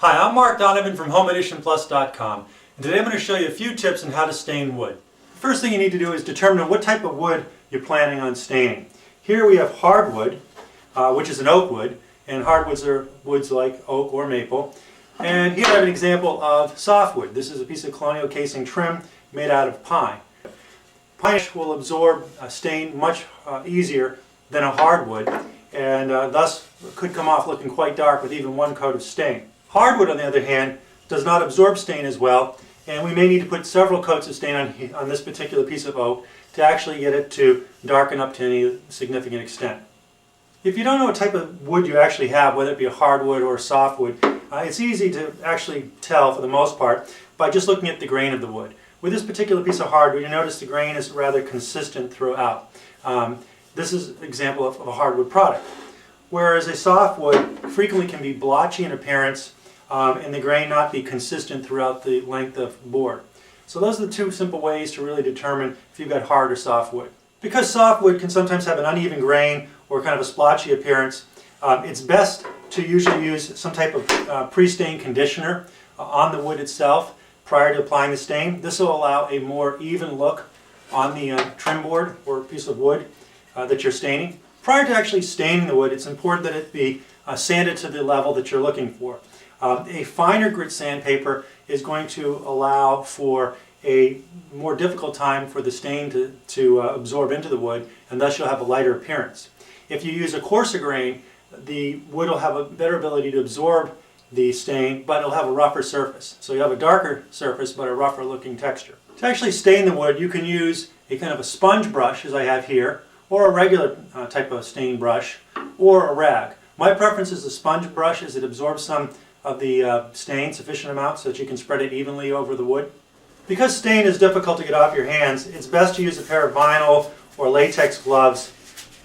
Hi, I'm Mark Donovan from HomeAdditionPlus.com, and today I'm going to show you a few tips on how to stain wood. The first thing you need to do is determine what type of wood you're planning on staining. Here we have hardwood, which is an oak wood, and hardwoods are woods like oak or maple. And here I have an example of softwood. This is a piece of colonial casing trim made out of pine. Pine will absorb stain much easier than a hardwood, and thus could come off looking quite dark with even one coat of stain. Hardwood, on the other hand, does not absorb stain as well, and we may need to put several coats of stain on this particular piece of oak to actually get it to darken up to any significant extent. If you don't know what type of wood you actually have, whether it be a hardwood or a softwood, it's easy to actually tell for the most part by just looking at the grain of the wood. With this particular piece of hardwood, you notice the grain is rather consistent throughout. This is an example of a hardwood product. Whereas a softwood frequently can be blotchy in appearance and the grain not be consistent throughout the length of board. So those are the two simple ways to really determine if you've got hard or soft wood. Because softwood can sometimes have an uneven grain or kind of a splotchy appearance, it's best to usually use some type of Prestain conditioner on the wood itself prior to applying the stain. This will allow a more even look on the trim board or piece of wood that you're staining. Prior to actually staining the wood, it's important that it be sanded to the level that you're looking for. A finer grit sandpaper is going to allow for a more difficult time for the stain to absorb into the wood, and thus you'll have a lighter appearance. If you use a coarser grain, the wood will have a better ability to absorb the stain, but it'll have a rougher surface. So you have a darker surface, but a rougher looking texture. To actually stain the wood, you can use a kind of a sponge brush, as I have here, or a regular type of stain brush, or a rag. My preference is the sponge brush, as it absorbs some of the stain, sufficient amount, so that you can spread it evenly over the wood. Because stain is difficult to get off your hands, it's best to use a pair of vinyl or latex gloves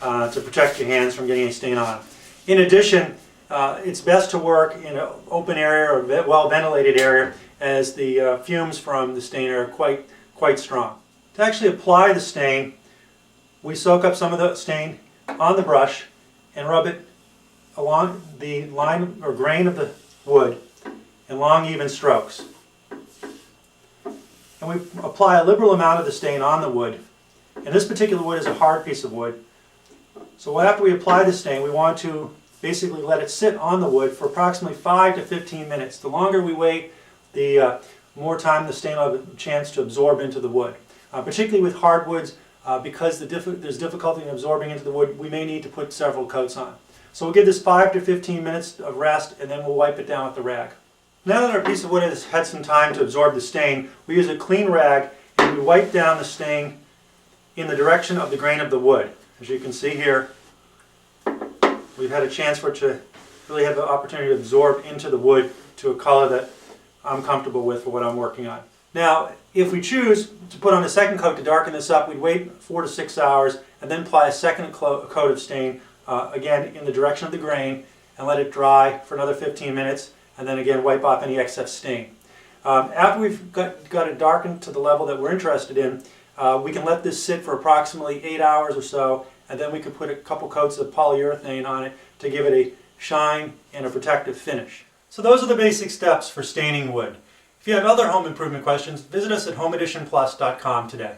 to protect your hands from getting any stain on them. In addition, it's best to work in an open area or well-ventilated area, as the fumes from the stain are quite strong. To actually apply the stain, we soak up some of the stain on the brush and rub it along the line or grain of the wood in long, even strokes. And we apply a liberal amount of the stain on the wood. And this particular wood is a hard piece of wood. So after we apply the stain, we want to basically let it sit on the wood for approximately 5 to 15 minutes. The longer we wait, the more time the stain will have a chance to absorb into the wood. Particularly with hardwoods, because there's difficulty in absorbing into the wood, we may need to put several coats on. So we'll give this 5 to 15 minutes of rest, and then we'll wipe it down with the rag. Now that our piece of wood has had some time to absorb the stain, we use a clean rag and we wipe down the stain in the direction of the grain of the wood. As you can see here, we've had a chance for it to really have the opportunity to absorb into the wood to a color that I'm comfortable with for what I'm working on. Now, if we choose to put on a second coat to darken this up, we'd wait 4 to 6 hours and then apply a second coat of stain, again in the direction of the grain, and let it dry for another 15 minutes, and then again wipe off any excess stain. After we've got it darkened to the level that we're interested in, we can let this sit for approximately 8 hours or so, and then we can put a couple coats of polyurethane on it to give it a shine and a protective finish. So those are the basic steps for staining wood. If you have other home improvement questions, visit us at HomeAdditionPlus.com today.